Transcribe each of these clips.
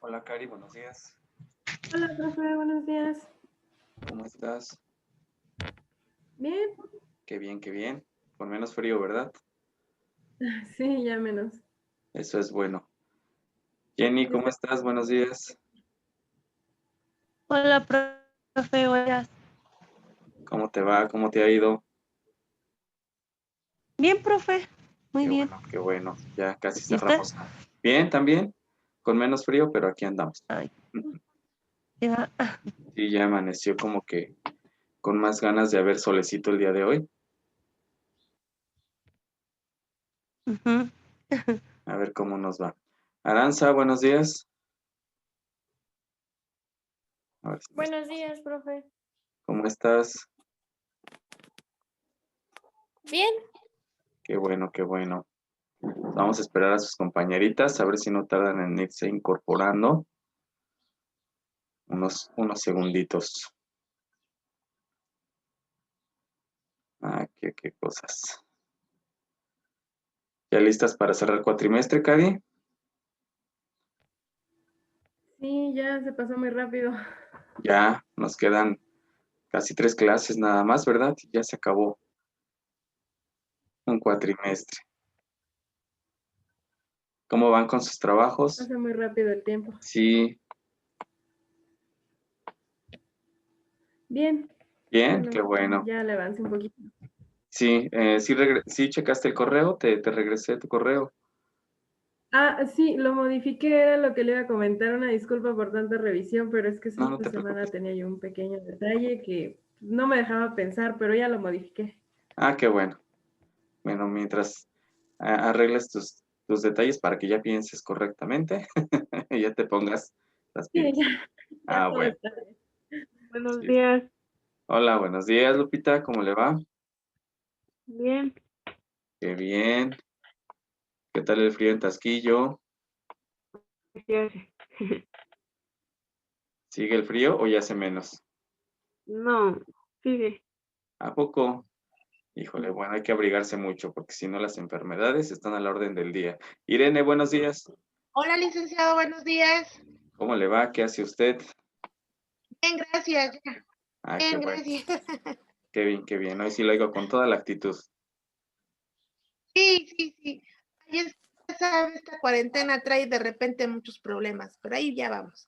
Hola, Cari, buenos días. Hola, profe, buenos días. ¿Cómo estás? Bien, Qué bien, qué bien. Con menos frío, ¿verdad? sí, ya menos. Eso es bueno. Jenny, ¿cómo estás? Buenos días. Hola, profe, hola. ¿Cómo te va? ¿Cómo te ha ido? Bien, profe, muy Qué bien. bueno, qué bueno. Ya casi ¿Y usted? cerramos. Bien, también. Con menos frío, pero aquí andamos. Ay, ya. Sí, ya amaneció como que con más ganas de haber solecito el día de hoy. Ujú. A ver cómo nos va. Aranza, buenos días. A ver si Buenos días, profe. ¿Cómo estás? Bien. Qué bueno, qué bueno. Vamos a esperar a sus compañeritas, a ver si no tardan en irse incorporando. Unos segunditos. Ah, qué cosas. ¿Ya listas para cerrar cuatrimestre, Cari? Sí, ya se pasó muy rápido. Ya nos quedan casi 3 clases nada más, ¿verdad? Ya se acabó un cuatrimestre. ¿Cómo van con sus trabajos? Pasa muy rápido el tiempo. Sí, Bien. bien, Bueno, qué bueno. ya le avancé un poquito. Sí, sí checaste el correo, te regresé tu correo. Ah, sí, lo modifiqué, era lo que le iba a comentar. Una disculpa por tanta revisión, pero es que No, no esta te semana preocupes. tenía yo un pequeño detalle que no me dejaba pensar, pero ya lo modifiqué. Ah, qué bueno. Bueno, mientras arregles tus detalles para que ya pienses correctamente y ya te pongas las Sí, pilas. ya Ah, todo bueno. está bien. Buenos Sí. días. Hola, buenos días, Lupita, ¿cómo le va? Bien. Qué bien. ¿Qué tal el frío en Tasquillo? Gracias. ¿Sigue el frío o ya hace menos? No, sigue. ¿A poco? Híjole, bueno, hay que abrigarse mucho porque si no las enfermedades están a la orden del día. Irene, buenos días. Hola, licenciado, buenos días. ¿Cómo le va? ¿Qué hace usted? Bien, gracias. Ah, qué Bien, bueno. gracias. Qué bien, qué bien. Hoy sí lo oigo con toda la actitud. Sí, sí, sí. Ahí sabe, esta cuarentena trae de repente muchos problemas, pero ahí ya vamos.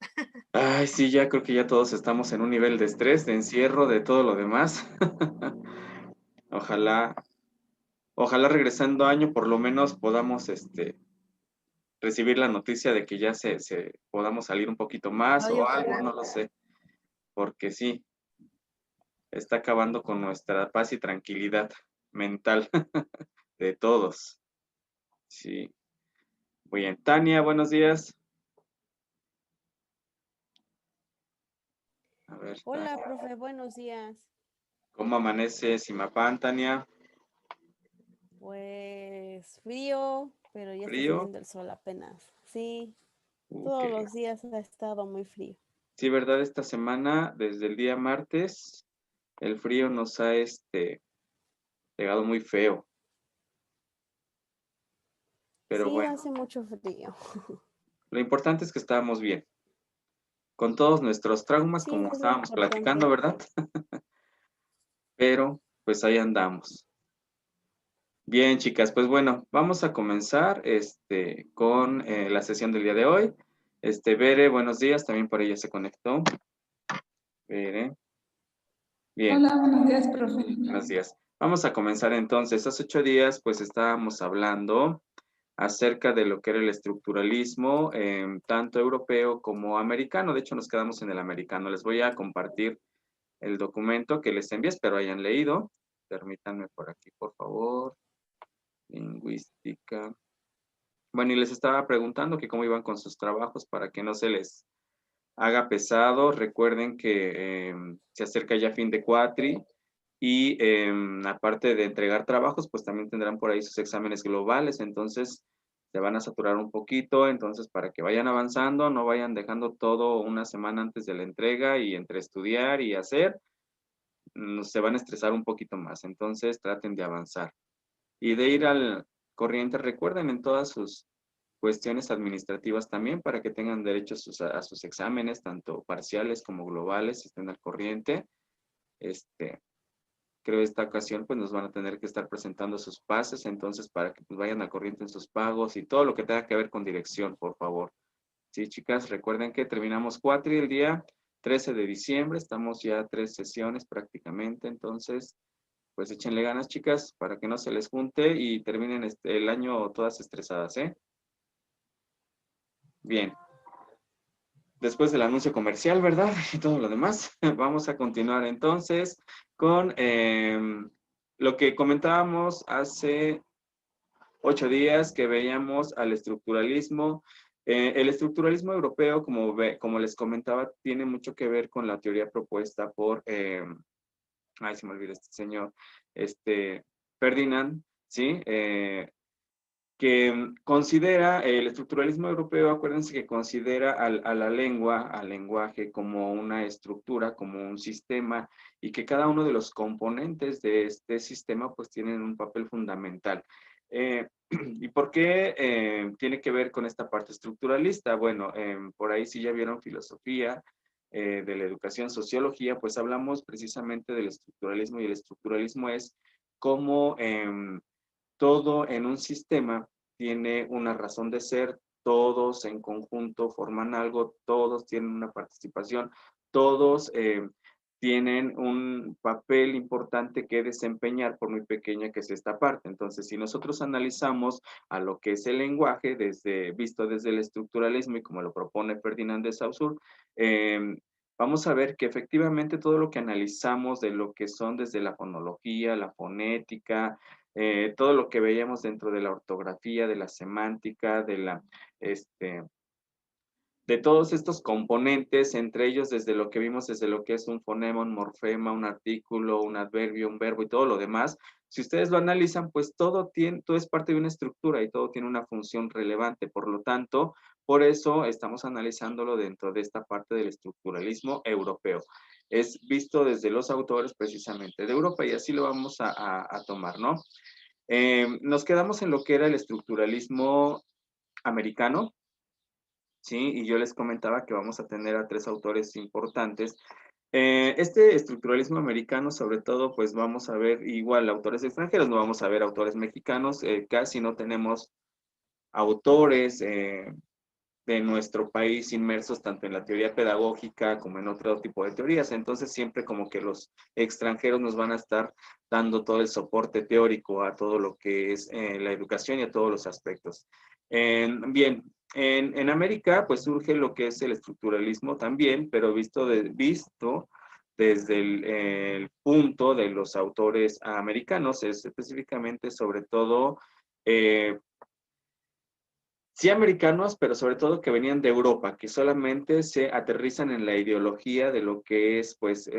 Ay, sí, ya creo que ya todos estamos en un nivel de estrés, de encierro, de todo lo demás. Ojalá, ojalá regresando año por lo menos podamos recibir la noticia de que ya se podamos salir un poquito más Ay, o algo, ojalá. no lo sé, porque sí, está acabando con nuestra paz y tranquilidad mental de todos. Sí. Muy bien. Tania, buenos días. A ver, Hola, Tania, profe, buenos días. ¿cómo amanece Simapán, Tania? Pues frío, pero ya está ¿Frío? saliendo el sol apenas. Sí, todos Qué bien. los días ha estado muy frío. Sí, ¿verdad? Esta semana, desde el día martes, el frío nos ha pegado muy feo, pero Sí, bueno, hace mucho frío. lo importante es que estábamos bien, con todos nuestros traumas, Sí, como eso es lo estábamos platicando, importante. ¿verdad? Pero pues ahí andamos. Bien, chicas, pues bueno, vamos a comenzar con la sesión del día de hoy. Bere, buenos días, también por ella se conectó. Bere, bien, Hola, buenos días, profe. buenos días. Vamos a comenzar entonces. Hace 8 días, pues estábamos hablando acerca de lo que era el estructuralismo, tanto europeo como americano. De hecho, nos quedamos en el americano. Les voy a compartir el documento que les envié, espero hayan leído. Permítanme por aquí, por favor. Lingüística. Bueno, y les estaba preguntando que cómo iban con sus trabajos para que no se les haga pesado. Recuerden que se acerca ya fin de cuatri y aparte de entregar trabajos, pues también tendrán por ahí sus exámenes globales, entonces se van a saturar un poquito, entonces para que vayan avanzando, no vayan dejando todo una semana antes de la entrega y entre estudiar y hacer, se van a estresar un poquito más, entonces traten de avanzar y de ir al corriente. Recuerden en todas sus cuestiones administrativas también para que tengan derecho a sus exámenes, tanto parciales como globales, estén al corriente. Creo esta ocasión pues nos van a tener que estar presentando sus pases, entonces para que pues, vayan al corriente en sus pagos y todo lo que tenga que ver con dirección, por favor. Sí, chicas, recuerden que terminamos 4 y el día 13 de diciembre, estamos ya 3 sesiones prácticamente, entonces pues échenle ganas, chicas, para que no se les junte y terminen el año todas estresadas, ¿eh? Bien. Después del anuncio comercial, ¿verdad? Y todo lo demás, vamos a continuar entonces con lo que comentábamos hace 8 días que veíamos al estructuralismo. El estructuralismo europeo, como les comentaba, tiene mucho que ver con la teoría propuesta por, ay, se me olvidó este señor, Ferdinand, ¿sí? Que considera el estructuralismo europeo, acuérdense que considera a la lengua, al lenguaje como una estructura, como un sistema, y que cada uno de los componentes de este sistema pues tienen un papel fundamental. ¿Y por qué tiene que ver con esta parte estructuralista? Bueno, por ahí si ya vieron filosofía de la educación, sociología, pues hablamos precisamente del estructuralismo, y el estructuralismo es cómo todo en un sistema tiene una razón de ser, todos en conjunto forman algo, todos tienen una participación, todos tienen un papel importante que desempeñar por muy pequeña que sea esta parte. Entonces, si nosotros analizamos a lo que es el lenguaje, visto desde el estructuralismo y como lo propone Ferdinand de Saussure, vamos a ver que efectivamente todo lo que analizamos de lo que son desde la fonología, la fonética, todo lo que veíamos dentro de la ortografía, de la semántica, de todos estos componentes, entre ellos desde lo que vimos, desde lo que es un fonema, un morfema, un artículo, un adverbio, un verbo y todo lo demás, si ustedes lo analizan, pues todo es parte de una estructura y todo tiene una función relevante. Por lo tanto, por eso estamos analizándolo dentro de esta parte del estructuralismo europeo. Es visto desde los autores precisamente de Europa y así lo vamos a tomar, ¿no? Nos quedamos en lo que era el estructuralismo americano, ¿sí? Y yo les comentaba que vamos a tener a 3 autores importantes. Este estructuralismo americano, sobre todo, pues vamos a ver igual autores extranjeros, no vamos a ver autores mexicanos, casi no tenemos autores de nuestro país inmersos tanto en la teoría pedagógica como en otro tipo de teorías. Entonces siempre como que los extranjeros nos van a estar dando todo el soporte teórico a todo lo que es la educación y a todos los aspectos. Bien, en América pues surge lo que es el estructuralismo también, pero visto desde el punto de los autores americanos, es específicamente sobre todo sí americanos, pero sobre todo que venían de Europa, que solamente se aterrizan en la ideología de lo que es, pues,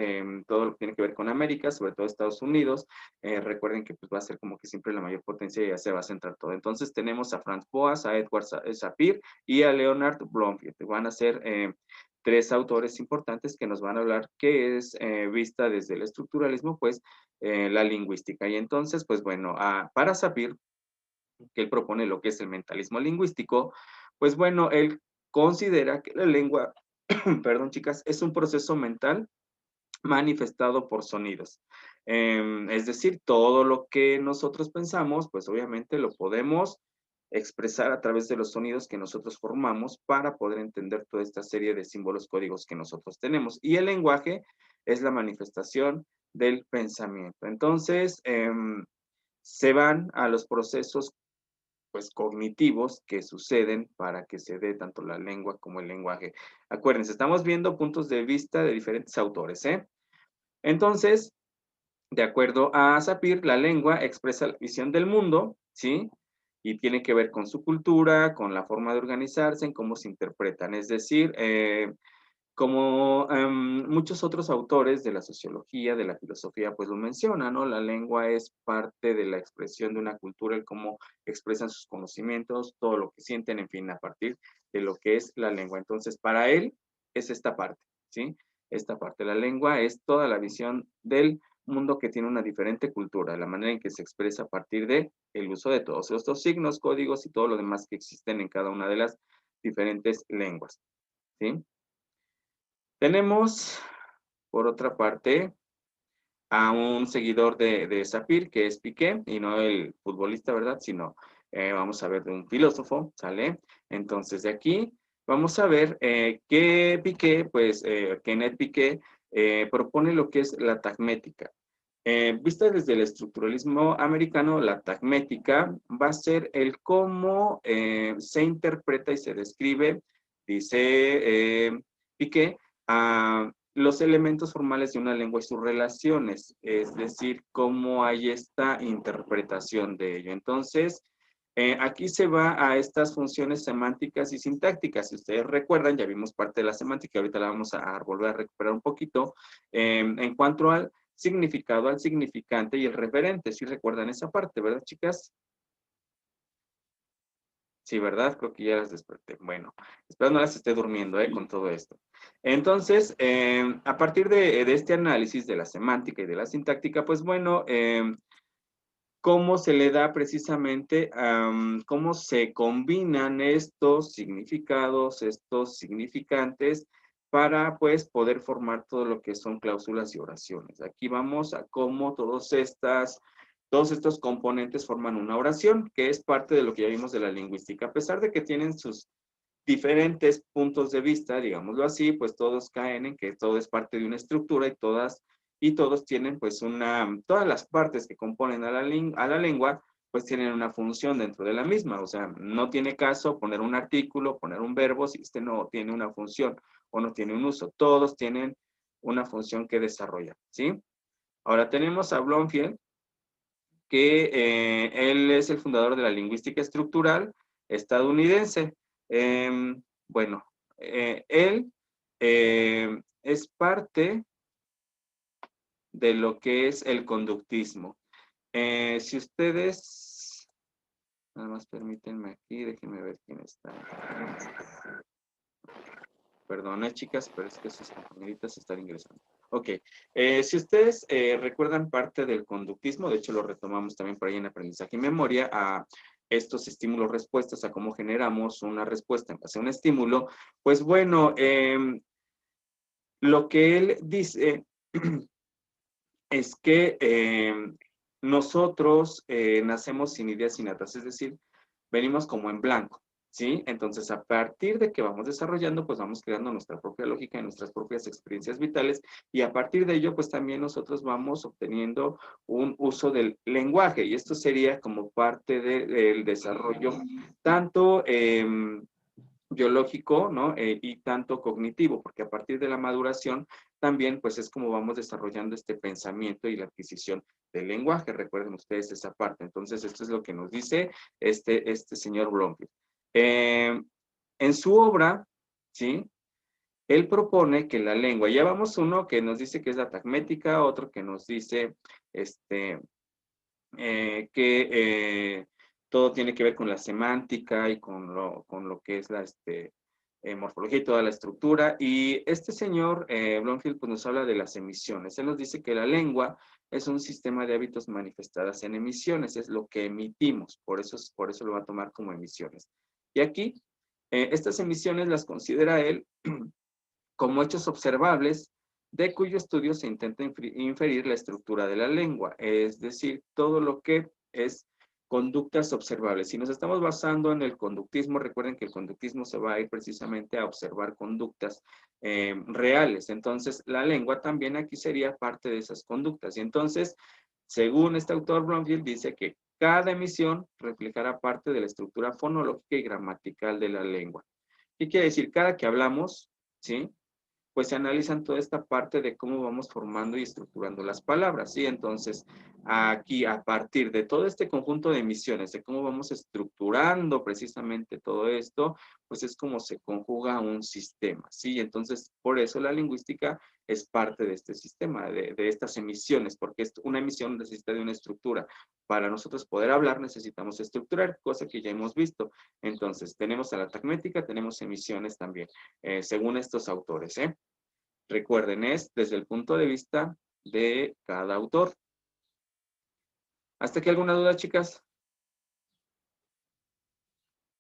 todo lo que tiene que ver con América, sobre todo Estados Unidos. Recuerden que pues, va a ser como que siempre la mayor potencia y ya se va a centrar todo. Entonces tenemos a Franz Boas, a Edward Sapir y a Leonard Bloomfield. Van a ser 3 autores importantes que nos van a hablar qué es vista desde el estructuralismo, pues, la lingüística. Y entonces, pues bueno, para Sapir, que él propone lo que es el mentalismo lingüístico, pues bueno, él considera que la lengua, perdón chicas, es un proceso mental manifestado por sonidos. Es decir, todo lo que nosotros pensamos, pues obviamente lo podemos expresar a través de los sonidos que nosotros formamos para poder entender toda esta serie de símbolos códigos que nosotros tenemos. Y el lenguaje es la manifestación del pensamiento. Entonces, se van a los procesos pues cognitivos que suceden para que se dé tanto la lengua como el lenguaje. Acuérdense, estamos viendo puntos de vista de diferentes autores, ¿eh? Entonces, de acuerdo a Sapir, la lengua expresa la visión del mundo, ¿sí? Y tiene que ver con su cultura, con la forma de organizarse, en cómo se interpretan. Es decir, como muchos otros autores de la sociología, de la filosofía, pues lo mencionan, ¿no? La lengua es parte de la expresión de una cultura, el cómo expresan sus conocimientos, todo lo que sienten, en fin, a partir de lo que es la lengua. Entonces, para él es esta parte, ¿sí? Esta parte. La lengua es toda la visión del mundo que tiene una diferente cultura, la manera en que se expresa a partir de el uso de todos estos signos, códigos y todo lo demás que existen en cada una de las diferentes lenguas, ¿sí? Tenemos, por otra parte, a un seguidor de Sapir, que es Piqué, y no el futbolista, ¿verdad? Sino, vamos a ver, de un filósofo, ¿sale? Entonces, de aquí vamos a ver que Piqué, pues, Kenneth Piqué, propone lo que es la tagmética. Vista desde el estructuralismo americano, la tagmética va a ser el cómo se interpreta y se describe, dice Piqué, a los elementos formales de una lengua y sus relaciones, es decir, cómo hay esta interpretación de ello. Entonces, aquí se va a estas funciones semánticas y sintácticas. Si ustedes recuerdan, ya vimos parte de la semántica, ahorita la vamos a volver a recuperar un poquito, en cuanto al significado, al significante y el referente. ¿Sí recuerdan esa parte, verdad, chicas? Sí, ¿verdad? Creo que ya las desperté. Bueno, espero no las esté durmiendo con todo esto. Entonces, a partir de este análisis de la semántica y de la sintáctica, pues bueno, cómo se le da precisamente, cómo se combinan estos significados, estos significantes, para pues poder formar todo lo que son cláusulas y oraciones. Aquí vamos a cómo todos estos componentes forman una oración, que es parte de lo que ya vimos de la lingüística. A pesar de que tienen sus diferentes puntos de vista, digámoslo así, pues todos caen en que todo es parte de una estructura y todos tienen pues todas las partes que componen a la lengua, pues tienen una función dentro de la misma. O sea, no tiene caso poner un artículo, poner un verbo si este no tiene una función o no tiene un uso. Todos tienen una función que desarrollar, ¿sí? Ahora tenemos a Bloomfield, que él es el fundador de la lingüística estructural estadounidense. Bueno, él es parte de lo que es el conductismo. Si ustedes, nada más permítanme aquí, déjenme ver quién está. Perdone, chicas, pero es que sus compañeritas están ingresando. Ok, si ustedes recuerdan parte del conductismo, de hecho lo retomamos también por ahí en aprendizaje y memoria, a estos estímulos-respuestas, a cómo generamos una respuesta en base a un estímulo, pues bueno, lo que él dice es que nosotros nacemos sin ideas innatas, es decir, venimos como en blanco, ¿sí? Entonces, a partir de que vamos desarrollando, pues vamos creando nuestra propia lógica y nuestras propias experiencias vitales, y a partir de ello, pues también nosotros vamos obteniendo un uso del lenguaje, y esto sería como parte del desarrollo tanto biológico, ¿no? Y tanto cognitivo, porque a partir de la maduración también pues es como vamos desarrollando este pensamiento y la adquisición del lenguaje. Recuerden ustedes esa parte. Entonces esto es lo que nos dice este señor Bloomfield. En su obra, ¿sí? Él propone que la lengua, ya vamos uno que nos dice que es la tagmética, otro que nos dice que todo tiene que ver con la semántica y con lo que es la morfología y toda la estructura. Y este señor, Bloomfield, pues nos habla de las emisiones. Él nos dice que la lengua es un sistema de hábitos manifestadas en emisiones, es lo que emitimos, por eso lo va a tomar como emisiones. Y aquí, estas emisiones las considera él como hechos observables de cuyo estudio se intenta inferir la estructura de la lengua, es decir, todo lo que es conductas observables. Si nos estamos basando en el conductismo, recuerden que el conductismo se va a ir precisamente a observar conductas reales. Entonces, la lengua también aquí sería parte de esas conductas. Y entonces, según este autor Bloomfield, dice que cada emisión reflejará parte de la estructura fonológica y gramatical de la lengua. ¿Qué quiere decir? Cada que hablamos, ¿sí? Pues se analizan toda esta parte de cómo vamos formando y estructurando las palabras, ¿sí? Entonces, aquí, a partir de todo este conjunto de emisiones, de cómo vamos estructurando precisamente todo esto, pues es como se conjuga un sistema, ¿sí? Entonces, por eso la lingüística es parte de este sistema, de estas emisiones, porque una emisión necesita de una estructura. Para nosotros poder hablar necesitamos estructurar, cosa que ya hemos visto. Entonces, tenemos a la tagmética, tenemos emisiones también, según estos autores, ¿eh? Recuerden, es desde el punto de vista de cada autor. ¿Hasta aquí alguna duda, chicas?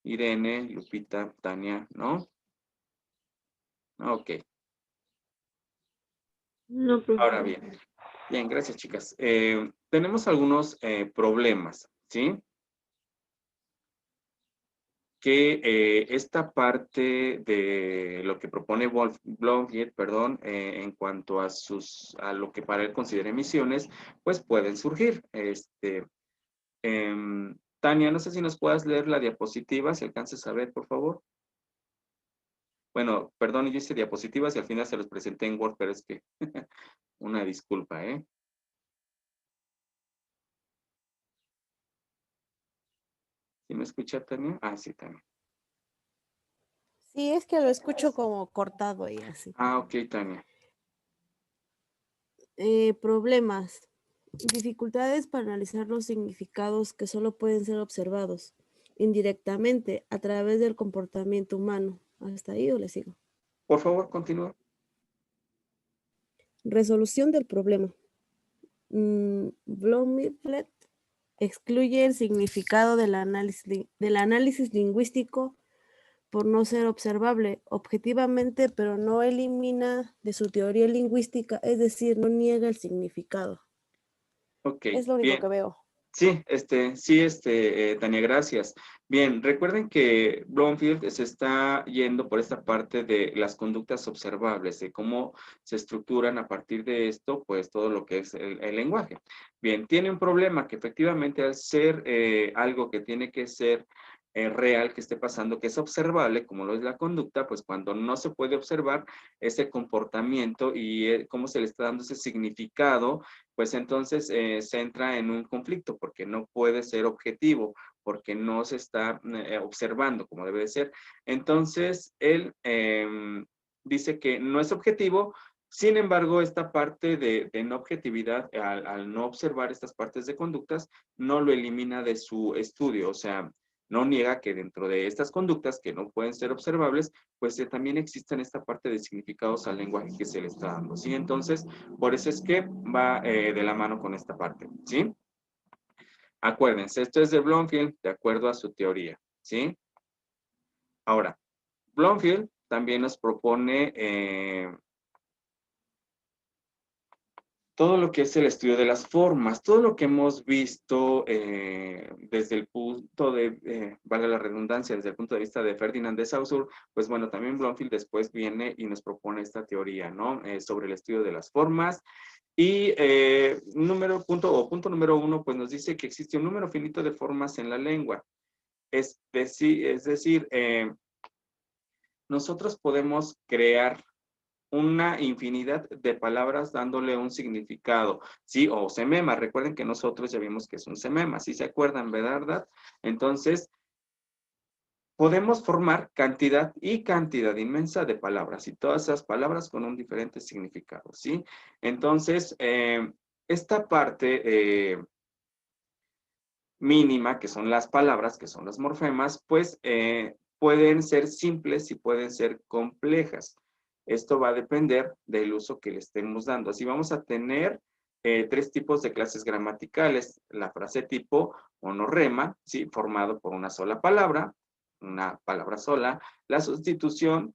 Irene, Lupita, Tania, ¿no? Ok. No, Ahora profesor. bien. Bien, gracias, chicas. Tenemos algunos problemas, ¿sí? Que esta parte de lo que propone Blomfield, perdón, en cuanto a lo que para él considera emisiones, pues pueden surgir. Tania, no sé si nos puedas leer la diapositiva, si alcances a ver, por favor. Bueno, perdón, yo hice diapositivas y al final se los presenté en Word, pero es que una disculpa, ¿eh? ¿Sí me escucha, Tania? Ah, sí, Tania. Sí, es que lo escucho como cortado y así. Ah, ok, Tania. Problemas. Dificultades para analizar los significados que solo pueden ser observados indirectamente a través del comportamiento humano. ¿Hasta ahí o le sigo? Por favor, continúa. Resolución del problema. Blomfield excluye el significado del análisis lingüístico por no ser observable objetivamente, pero no elimina de su teoría lingüística, es decir, no niega el significado. Ok, Es lo único bien. que veo. Sí, Tania, gracias. Bien, recuerden que Blomfield se está yendo por esta parte de las conductas observables, de cómo se estructuran a partir de esto, pues todo lo que es el lenguaje. Bien, tiene un problema que efectivamente al ser algo que tiene que ser real, que esté pasando, que es observable, como lo es la conducta, pues cuando no se puede observar ese comportamiento y cómo se le está dando ese significado, pues entonces se entra en un conflicto porque no puede ser objetivo, porque no se está observando como debe de ser. Entonces, él dice que no es objetivo, sin embargo, esta parte de no objetividad, al no observar estas partes de conductas, no lo elimina de su estudio, o sea, no niega que dentro de estas conductas que no pueden ser observables, pues también existen esta parte de significados al lenguaje que se le está dando, ¿sí? Entonces, por eso es que va de la mano con esta parte, ¿sí? Acuérdense, esto es de Blomfield de acuerdo a su teoría, ¿sí? Ahora, Blomfield también nos propone todo lo que es el estudio de las formas, todo lo que hemos visto desde el punto de, valga la redundancia, desde el punto de vista de Ferdinand de Saussure, pues bueno, también Blomfield después viene y nos propone esta teoría, ¿no? Sobre el estudio de las formas. Y punto número 1, pues nos dice que existe un número finito de formas en la lengua. Es decir, nosotros podemos crear una infinidad de palabras dándole un significado, ¿sí? O semema, recuerden que nosotros ya vimos que es un semema, ¿sí se acuerdan, verdad? Entonces, podemos formar cantidad inmensa de palabras y todas esas palabras con un diferente significado, ¿sí? Entonces, esta parte mínima, que son las palabras, que son los morfemas, pues pueden ser simples y pueden ser complejas. Esto va a depender del uso que le estemos dando. Así vamos a tener 3 tipos de clases gramaticales. La frase tipo monorrema, ¿sí? Formado por una sola palabra, una palabra sola. La sustitución,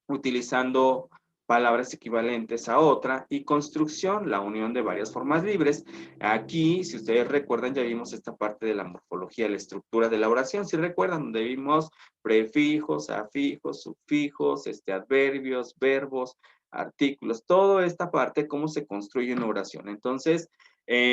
utilizando palabras equivalentes a otra, y construcción, la unión de varias formas libres. Aquí, si ustedes recuerdan, ya vimos esta parte de la morfología, la estructura de la oración, si recuerdan, donde vimos prefijos, afijos, sufijos, adverbios, verbos, artículos, toda esta parte, cómo se construye una oración. Entonces,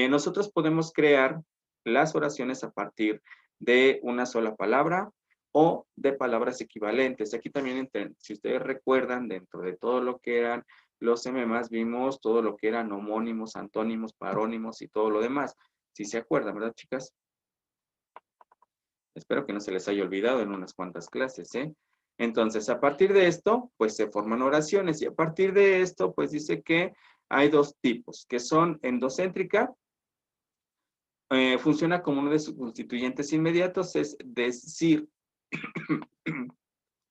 nosotros podemos crear las oraciones a partir de una sola palabra, o de palabras equivalentes. Aquí también, si ustedes recuerdan, dentro de todo lo que eran los sememas, vimos todo lo que eran homónimos, antónimos, parónimos y todo lo demás. Si se acuerdan, ¿verdad, chicas? Espero que no se les haya olvidado en unas cuantas clases, ¿eh? Entonces, a partir de esto, pues se forman oraciones, y a partir de esto, pues dice que hay 2 tipos, que son endocéntrica, funciona como uno de sus constituyentes inmediatos, es decir,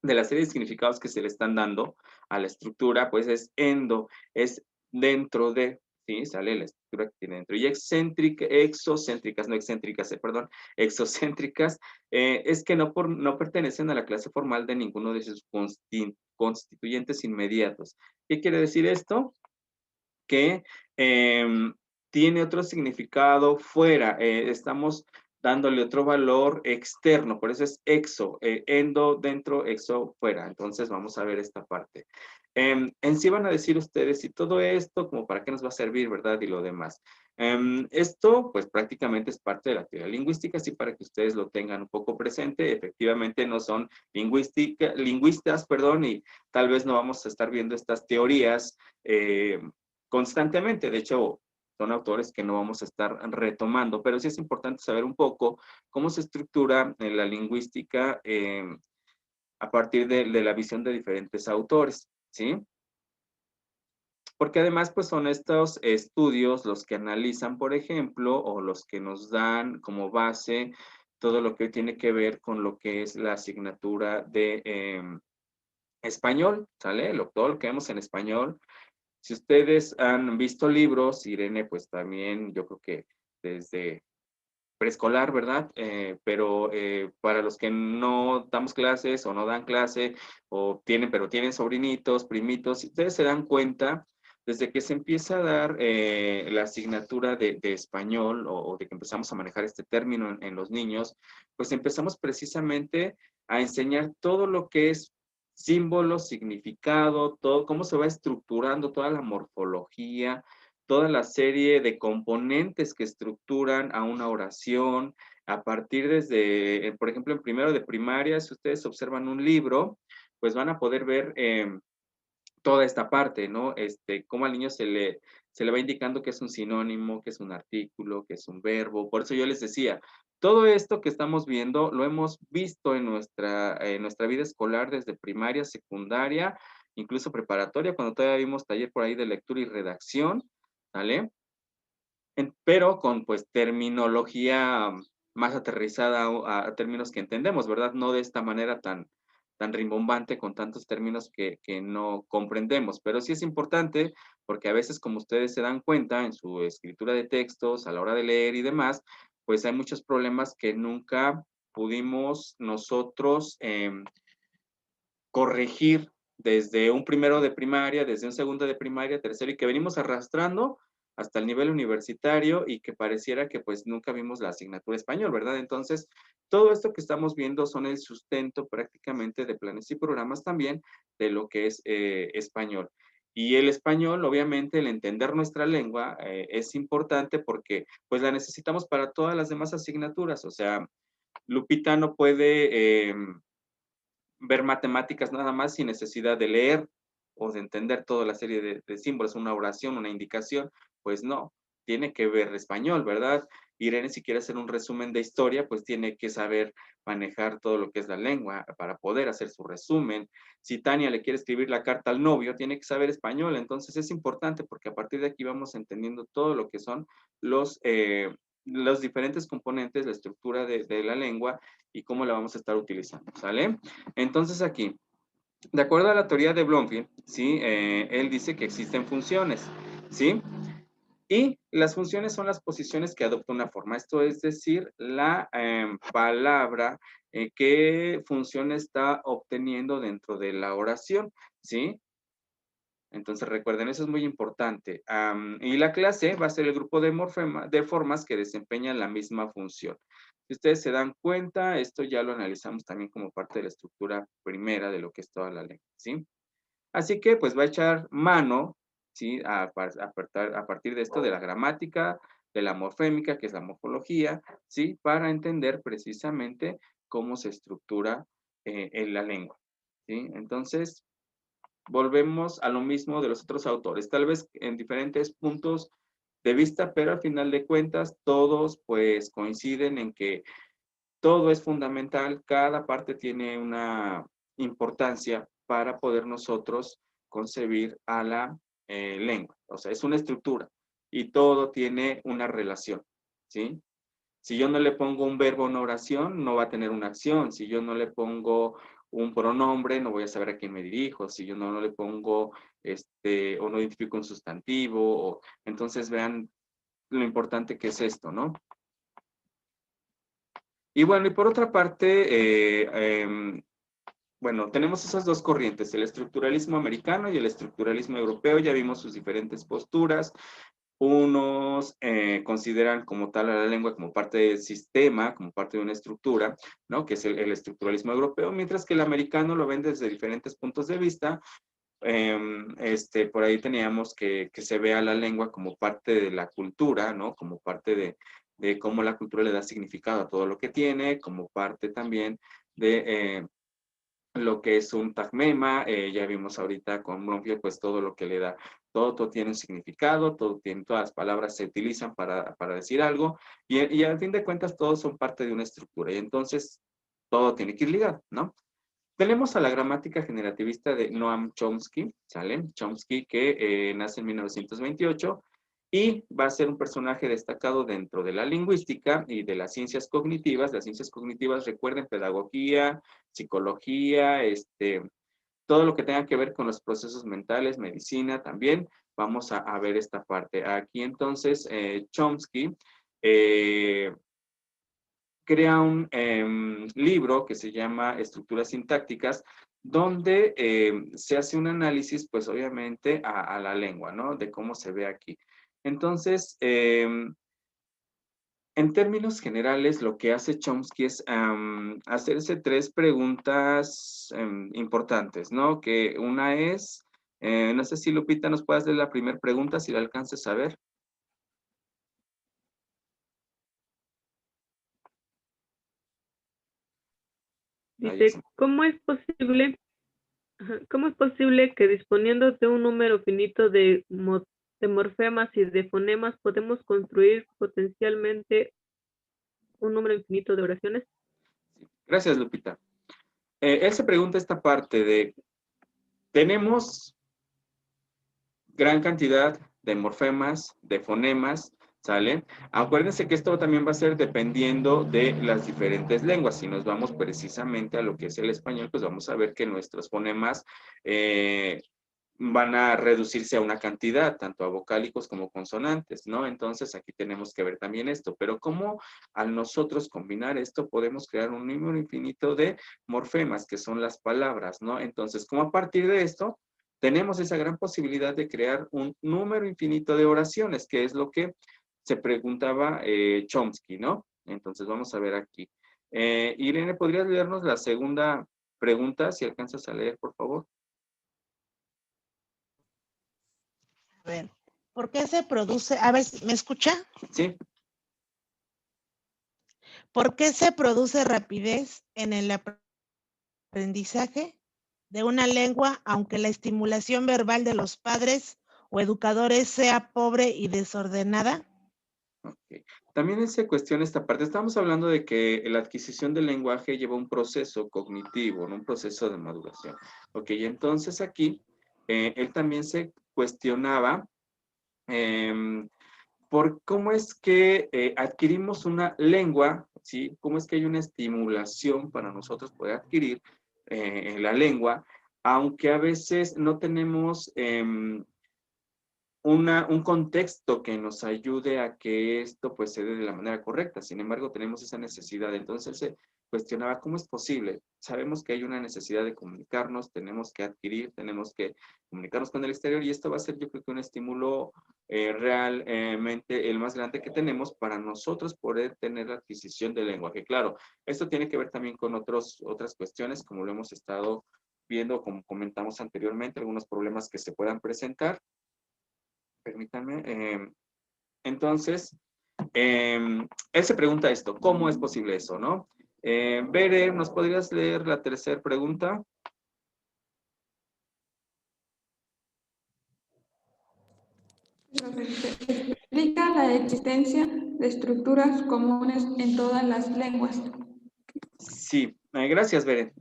de la serie de significados que se le están dando a la estructura, pues es endo, es dentro de, ¿sí? Sale la estructura que tiene dentro. Y exocéntricas, no excéntricas, perdón, exocéntricas, es que no pertenecen a la clase formal de ninguno de sus constituyentes inmediatos. ¿Qué quiere decir esto? Que tiene otro significado fuera, estamos dándole otro valor externo, por eso es exo, endo, dentro, exo, fuera. Entonces vamos a ver esta parte. En sí van a decir ustedes, y todo esto, como para qué nos va a servir, ¿verdad? Y lo demás. Esto, pues prácticamente es parte de la teoría lingüística, así para que ustedes lo tengan un poco presente. Efectivamente no son lingüistas, perdón, y tal vez no vamos a estar viendo estas teorías constantemente. De hecho, son autores que no vamos a estar retomando, pero sí es importante saber un poco cómo se estructura la lingüística a partir de la visión de diferentes autores, ¿sí? Porque además, pues son estos estudios los que analizan, por ejemplo, o los que nos dan como base todo lo que tiene que ver con lo que es la asignatura de español, ¿sale? Todo lo que vemos en español. Si ustedes han visto libros, Irene, pues también yo creo que desde preescolar, ¿verdad? Pero para los que no damos clases o no dan clase pero tienen sobrinitos, primitos, si ustedes se dan cuenta, desde que se empieza a dar la asignatura de español o de que empezamos a manejar este término en los niños, pues empezamos precisamente a enseñar todo lo que es símbolo, significado, todo, cómo se va estructurando toda la morfología, toda la serie de componentes que estructuran a una oración, a partir desde, por ejemplo, en primero de primaria, si ustedes observan un libro, pues van a poder ver toda esta parte, ¿no? Cómo al niño se le va indicando que es un sinónimo, que es un artículo, que es un verbo. Por eso yo les decía, todo esto que estamos viendo lo hemos visto en nuestra vida escolar desde primaria, secundaria, incluso preparatoria, cuando todavía vimos taller por ahí de lectura y redacción, ¿vale? Pero con pues terminología más aterrizada a términos que entendemos, ¿verdad? No de esta manera tan rimbombante con tantos términos que no comprendemos, pero sí es importante porque a veces, como ustedes se dan cuenta en su escritura de textos, a la hora de leer y demás, pues hay muchos problemas que nunca pudimos nosotros corregir desde un primero de primaria, desde un segundo de primaria, tercero, y que venimos arrastrando hasta el nivel universitario y que pareciera que pues nunca vimos la asignatura español, ¿verdad? Entonces, todo esto que estamos viendo son el sustento prácticamente de planes y programas también de lo que es español. Y el español, obviamente, el entender nuestra lengua es importante porque pues la necesitamos para todas las demás asignaturas. O sea, Lupita no puede ver matemáticas nada más sin necesidad de leer o de entender toda la serie de símbolos, una oración, una indicación, pues no, tiene que ver español, ¿verdad? Irene, si quiere hacer un resumen de historia, pues tiene que saber manejar todo lo que es la lengua para poder hacer su resumen. Si Tania le quiere escribir la carta al novio, tiene que saber español, entonces es importante porque a partir de aquí vamos entendiendo todo lo que son los diferentes componentes, la estructura de la lengua y cómo la vamos a estar utilizando, ¿sale? Entonces aquí, de acuerdo a la teoría de Bloomfield, ¿sí? Él dice que existen funciones, ¿sí? Y las funciones son las posiciones que adopta una forma. Esto es decir, la palabra qué función está obteniendo dentro de la oración, ¿sí? Entonces recuerden, eso es muy importante. Y la clase va a ser el grupo de formas que desempeñan la misma función. Si ustedes se dan cuenta, esto ya lo analizamos también como parte de la estructura primera de lo que es toda la lengua, ¿sí? Así que pues va a echar mano, ¿sí? A partir de esto de la gramática, de la morfémica, que es la morfología, ¿sí? Para entender precisamente cómo se estructura en la lengua, ¿sí? Entonces, volvemos a lo mismo de los otros autores, tal vez en diferentes puntos de vista, pero al final de cuentas todos pues coinciden en que todo es fundamental, cada parte tiene una importancia para poder nosotros concebir a la lengua, o sea, es una estructura y todo tiene una relación, ¿sí? Si yo no le pongo un verbo a una oración, no va a tener una acción. Si yo no le pongo un pronombre, no voy a saber a quién me dirijo. Si yo no le pongo, o no identifico un sustantivo, entonces vean lo importante que es esto, ¿no? Y bueno, y por otra parte, bueno, tenemos esas dos corrientes, el estructuralismo americano y el estructuralismo europeo. Ya vimos sus diferentes posturas. Unos consideran como tal a la lengua como parte del sistema, como parte de una estructura, ¿no? Que es el estructuralismo europeo, mientras que el americano lo ven desde diferentes puntos de vista. Por ahí teníamos que se vea la lengua como parte de la cultura, ¿no? Como parte de cómo la cultura le da significado a todo lo que tiene, como parte también de lo que es un tagmema. Ya vimos ahorita con Bromfield, pues todo lo que le da, todo tiene un significado, todas las palabras se utilizan para decir algo, y al fin de cuentas todos son parte de una estructura, y entonces todo tiene que ir ligado, ¿no? Tenemos a la gramática generativista de Noam Chomsky, ¿sale? Chomsky, que nace en 1928 y va a ser un personaje destacado dentro de la lingüística y de las ciencias cognitivas. Las ciencias cognitivas, recuerden, pedagogía, psicología, todo lo que tenga que ver con los procesos mentales, medicina también. Vamos a ver esta parte. Aquí entonces Chomsky crea un libro que se llama Estructuras Sintácticas, donde se hace un análisis, pues obviamente, a la lengua, ¿no? De cómo se ve aquí. Entonces, en términos generales, lo que hace Chomsky es hacerse tres preguntas importantes, ¿no? Que una es, no sé si Lupita nos puede hacer la primera pregunta, si la alcances a ver. Dice, ¿cómo es posible que disponiendo de un número finito de morfemas y de fonemas podemos construir potencialmente un número infinito de oraciones? Gracias, Lupita. Él se pregunta esta parte de, tenemos gran cantidad de morfemas, de fonemas, ¿sale? Acuérdense que esto también va a ser dependiendo de las diferentes lenguas. Si nos vamos precisamente a lo que es el español, pues vamos a ver que nuestros fonemas van a reducirse a una cantidad, tanto a vocálicos como consonantes, ¿no? Entonces aquí tenemos que ver también esto, pero cómo al nosotros combinar esto podemos crear un número infinito de morfemas, que son las palabras, ¿no? Entonces, ¿cómo a partir de esto tenemos esa gran posibilidad de crear un número infinito de oraciones, que es lo que se preguntaba Chomsky, ¿no? Entonces vamos a ver aquí. Irene, ¿podrías leernos la segunda pregunta, si alcanzas a leer, por favor? A ver, ¿por qué se produce? A ver, ¿me escucha? Sí. ¿Por qué se produce rapidez en el aprendizaje de una lengua, aunque la estimulación verbal de los padres o educadores sea pobre y desordenada? Okay. También se cuestiona esta parte. Estamos hablando de que la adquisición del lenguaje lleva un proceso cognitivo, ¿no? Un proceso de maduración. Ok, entonces aquí él también se cuestionaba por cómo es que adquirimos una lengua, ¿sí? Cómo es que hay una estimulación para nosotros poder adquirir la lengua, aunque a veces no tenemos un contexto que nos ayude a que esto pues se dé de la manera correcta. Sin embargo, tenemos esa necesidad. Entonces se cuestionaba cómo es posible. Sabemos que hay una necesidad de comunicarnos, tenemos que adquirir, tenemos que comunicarnos con el exterior, y esto va a ser, yo creo que un estímulo realmente el más grande que tenemos para nosotros poder tener la adquisición del lenguaje. Claro, esto tiene que ver también con otras cuestiones, como lo hemos estado viendo, como comentamos anteriormente, algunos problemas que se puedan presentar. Permítanme. Entonces, él se pregunta esto, ¿cómo es posible eso, no? Bere, ¿nos podrías leer la tercera pregunta? Explica la existencia de estructuras comunes en todas las lenguas. Sí, gracias, Bere.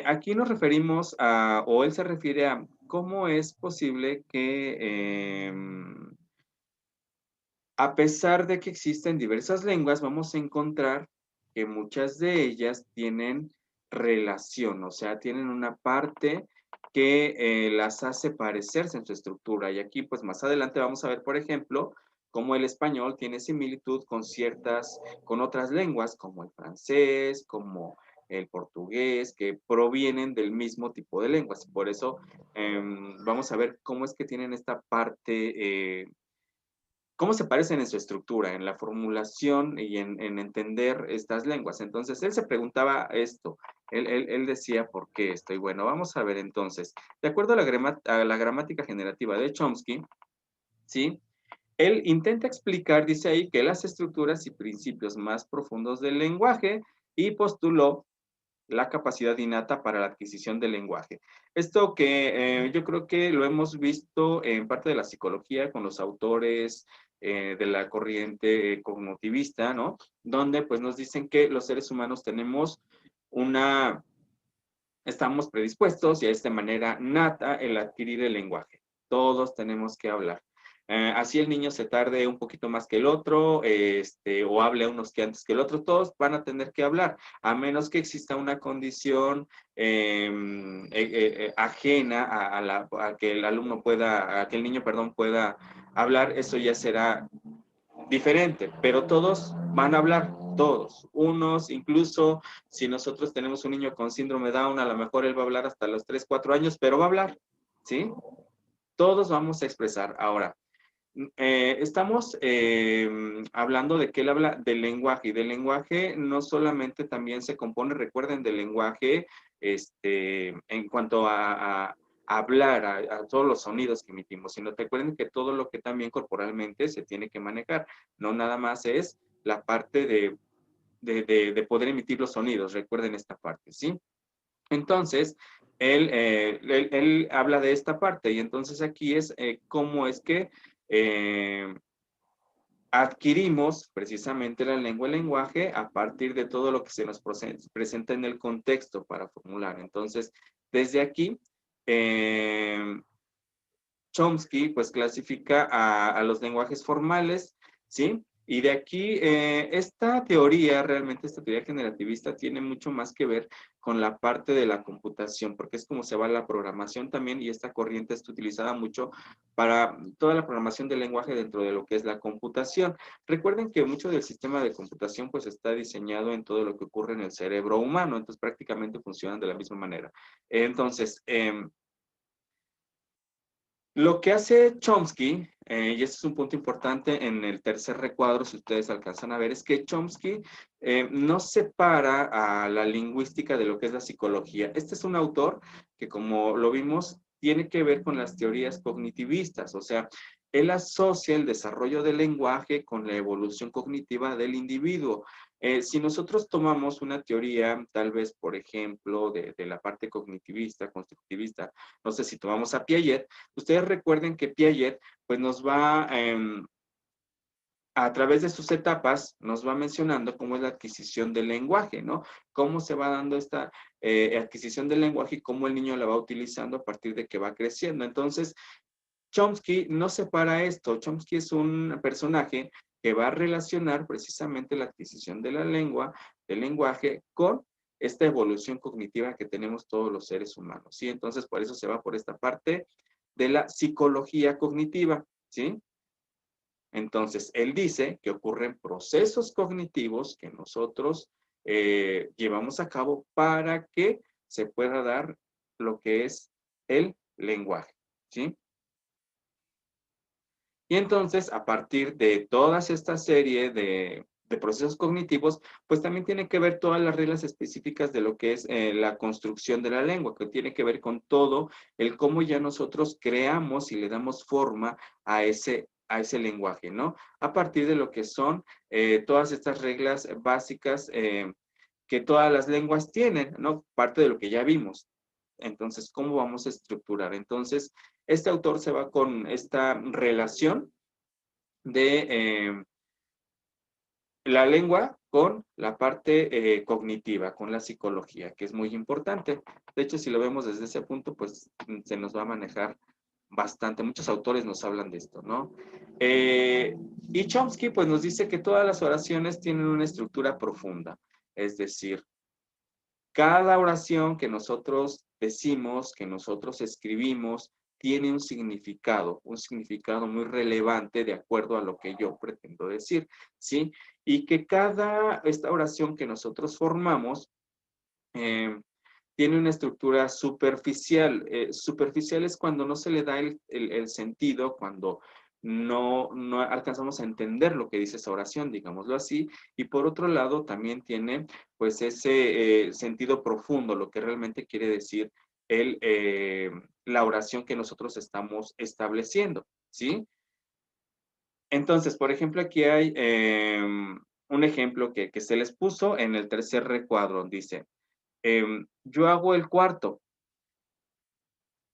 Aquí nos referimos a, o él se refiere a, cómo es posible que a pesar de que existen diversas lenguas, vamos a encontrar que muchas de ellas tienen relación, o sea, tienen una parte que las hace parecerse en su estructura. Y aquí, pues más adelante vamos a ver, por ejemplo, cómo el español tiene similitud con otras lenguas, como el francés, como el portugués, que provienen del mismo tipo de lenguas. Por eso vamos a ver cómo es que tienen esta parte, cómo se parecen en su estructura, en la formulación y en entender estas lenguas. Entonces, él se preguntaba esto, él decía, ¿por qué esto? Y bueno, vamos a ver entonces, de acuerdo a la gramática generativa de Chomsky, ¿sí? Él intenta explicar, dice ahí, que las estructuras y principios más profundos del lenguaje y postuló la capacidad innata para la adquisición del lenguaje. Esto que yo creo que lo hemos visto en parte de la psicología con los autores de la corriente cognitivista, ¿no? Donde pues nos dicen que los seres humanos estamos predispuestos y es de manera nata el adquirir el lenguaje. Todos tenemos que hablar. Así el niño se tarde un poquito más que el otro, o hable unos que antes que el otro, todos van a tener que hablar, a menos que exista una condición ajena a que el alumno pueda, a que el niño, perdón, pueda hablar, eso ya será diferente, pero todos van a hablar, todos. Unos, incluso si nosotros tenemos un niño con síndrome Down, a lo mejor él va a hablar hasta los 3, 4 años, pero va a hablar, ¿sí? Todos vamos a expresar. Ahora, estamos hablando de que él habla del lenguaje, y del lenguaje no solamente también se compone, recuerden, del lenguaje en cuanto a hablar, a todos los sonidos que emitimos, sino recuerden que todo lo que también corporalmente se tiene que manejar, no nada más es la parte de poder emitir los sonidos, recuerden esta parte, ¿sí? Entonces, él habla de esta parte, y entonces aquí es cómo es que adquirimos precisamente la lengua y el lenguaje a partir de todo lo que se nos presenta en el contexto para formular. Entonces, desde aquí, Chomsky pues clasifica a los lenguajes formales, ¿sí? Y de aquí, esta teoría generativista tiene mucho más que ver con la parte de la computación, porque es como se va la programación también, y esta corriente está utilizada mucho para toda la programación del lenguaje dentro de lo que es la computación. Recuerden que mucho del sistema de computación pues está diseñado en todo lo que ocurre en el cerebro humano, entonces prácticamente funcionan de la misma manera. Entonces, lo que hace Chomsky, y este es un punto importante en el tercer recuadro, si ustedes alcanzan a ver, es que Chomsky no separa a la lingüística de lo que es la psicología. Este es un autor que, como lo vimos, tiene que ver con las teorías cognitivistas, o sea, él asocia el desarrollo del lenguaje con la evolución cognitiva del individuo. Si nosotros tomamos una teoría, tal vez, por ejemplo, de la parte cognitivista, constructivista, no sé si tomamos a Piaget, ustedes recuerden que Piaget, pues nos va, a través de sus etapas, nos va mencionando cómo es la adquisición del lenguaje, ¿no? Cómo se va dando esta adquisición del lenguaje y cómo el niño la va utilizando a partir de que va creciendo. Entonces, Chomsky no separa esto. Chomsky es un personaje que va a relacionar precisamente la adquisición de la lengua, del lenguaje, con esta evolución cognitiva que tenemos todos los seres humanos, ¿sí? Entonces, por eso se va por esta parte de la psicología cognitiva, ¿sí? Entonces, él dice que ocurren procesos cognitivos que nosotros llevamos a cabo para que se pueda dar lo que es el lenguaje, ¿sí? Y entonces, a partir de toda esta serie de procesos cognitivos, pues también tiene que ver todas las reglas específicas de lo que es la construcción de la lengua, que tiene que ver con todo el cómo ya nosotros creamos y le damos forma a ese lenguaje, ¿no? A partir de lo que son todas estas reglas básicas que todas las lenguas tienen, ¿no? Parte de lo que ya vimos. Entonces, ¿cómo vamos a estructurar? Entonces, este autor se va con esta relación de la lengua con la parte cognitiva, con la psicología, que es muy importante. De hecho, si lo vemos desde ese punto, pues se nos va a manejar bastante. Muchos autores nos hablan de esto, ¿no? Y Chomsky, pues nos dice que todas las oraciones tienen una estructura profunda. Es decir, cada oración que nosotros decimos, que nosotros escribimos, tiene un significado muy relevante de acuerdo a lo que yo pretendo decir, ¿sí? Y que esta oración que nosotros formamos tiene una estructura superficial. Superficial es cuando no se le da el sentido, cuando no alcanzamos a entender lo que dice esa oración, digámoslo así. Y por otro lado, también tiene pues ese sentido profundo, lo que realmente quiere decir la oración que nosotros estamos estableciendo, ¿sí? Entonces, por ejemplo, aquí hay un ejemplo que se les puso en el tercer recuadro. Dice, yo hago el cuarto.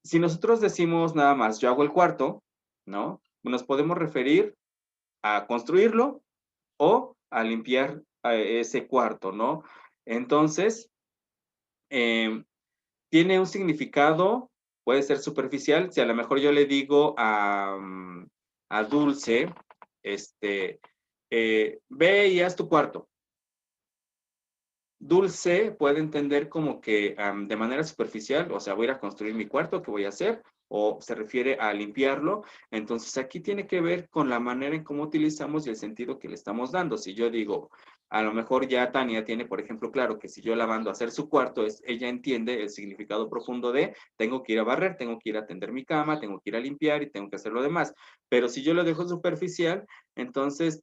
Si nosotros decimos nada más, yo hago el cuarto, ¿no? Nos podemos referir a construirlo o a limpiar ese cuarto, ¿no? Entonces, tiene un significado, puede ser superficial. Si a lo mejor yo le digo a Dulce, ve y haz tu cuarto. Dulce puede entender como que de manera superficial, o sea, voy a ir a construir mi cuarto, ¿qué voy a hacer? O se refiere a limpiarlo. Entonces, aquí tiene que ver con la manera en cómo utilizamos y el sentido que le estamos dando. Si yo digo, a lo mejor ya Tania tiene, por ejemplo, claro que si yo la mando a hacer su cuarto, ella entiende el significado profundo de tengo que ir a barrer, tengo que ir a atender mi cama, tengo que ir a limpiar y tengo que hacer lo demás. Pero si yo lo dejo superficial, entonces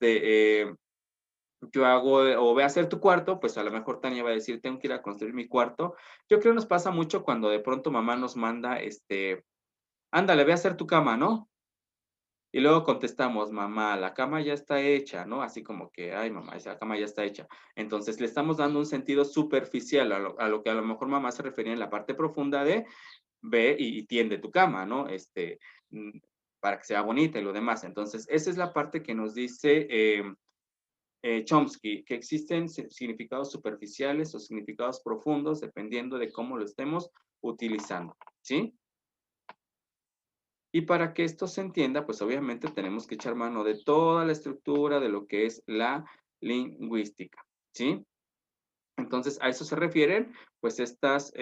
yo hago, o ve a hacer tu cuarto, pues a lo mejor Tania va a decir, tengo que ir a construir mi cuarto. Yo creo que nos pasa mucho cuando de pronto mamá nos manda, ándale, ve a hacer tu cama, ¿no? Y luego contestamos, mamá, la cama ya está hecha, ¿no? Así como que, ay, mamá, esa cama ya está hecha. Entonces le estamos dando un sentido superficial a lo que a lo mejor mamá se refería en la parte profunda de ve y tiende tu cama, ¿no? Para que sea bonita y lo demás. Entonces, esa es la parte que nos dice Chomsky, que existen significados superficiales o significados profundos dependiendo de cómo lo estemos utilizando, ¿sí? Y para que esto se entienda, pues obviamente tenemos que echar mano de toda la estructura de lo que es la lingüística, ¿sí? Entonces, a eso se refieren, pues, estas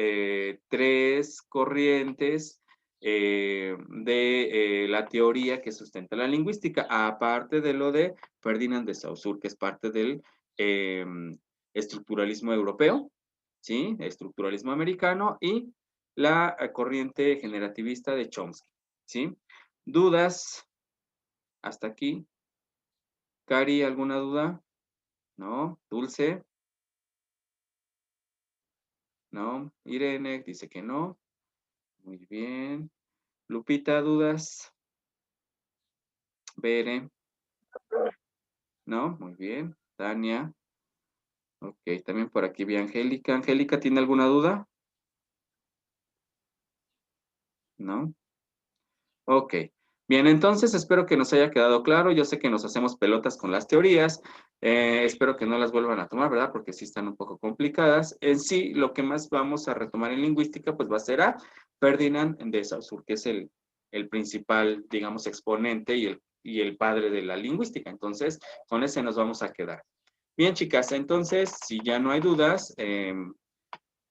tres corrientes de la teoría que sustenta la lingüística, aparte de lo de Ferdinand de Saussure, que es parte del estructuralismo europeo, ¿sí? Estructuralismo americano y la corriente generativista de Chomsky, ¿sí? ¿Dudas? Hasta aquí. Cari, ¿alguna duda? ¿No? ¿Dulce? ¿No? Irene dice que no. Muy bien. Lupita, ¿dudas? Bere. ¿No? Muy bien. Tania. Ok, también por aquí vi a Angélica. ¿Angélica tiene alguna duda? ¿No? Ok. Bien, entonces espero que nos haya quedado claro. Yo sé que nos hacemos pelotas con las teorías. Espero que no las vuelvan a tomar, ¿verdad? Porque sí están un poco complicadas. En sí, lo que más vamos a retomar en lingüística, pues va a ser a Ferdinand de Saussure, que es el principal, digamos, exponente y el padre de la lingüística. Entonces, con ese nos vamos a quedar. Bien, chicas, entonces, si ya no hay dudas,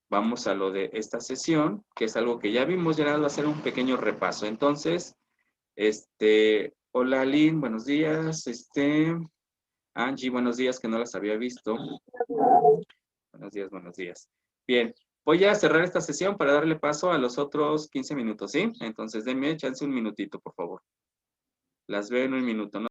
vamos a lo de esta sesión, que es algo que ya vimos, ya va a hacer un pequeño repaso. Entonces, hola Lynn, buenos días. Angie, buenos días, que no las había visto. Buenos días, buenos días. Bien, voy a cerrar esta sesión para darle paso a los otros 15 minutos, ¿sí? Entonces, denme chance un minutito, por favor. Las veo en un minuto, ¿no?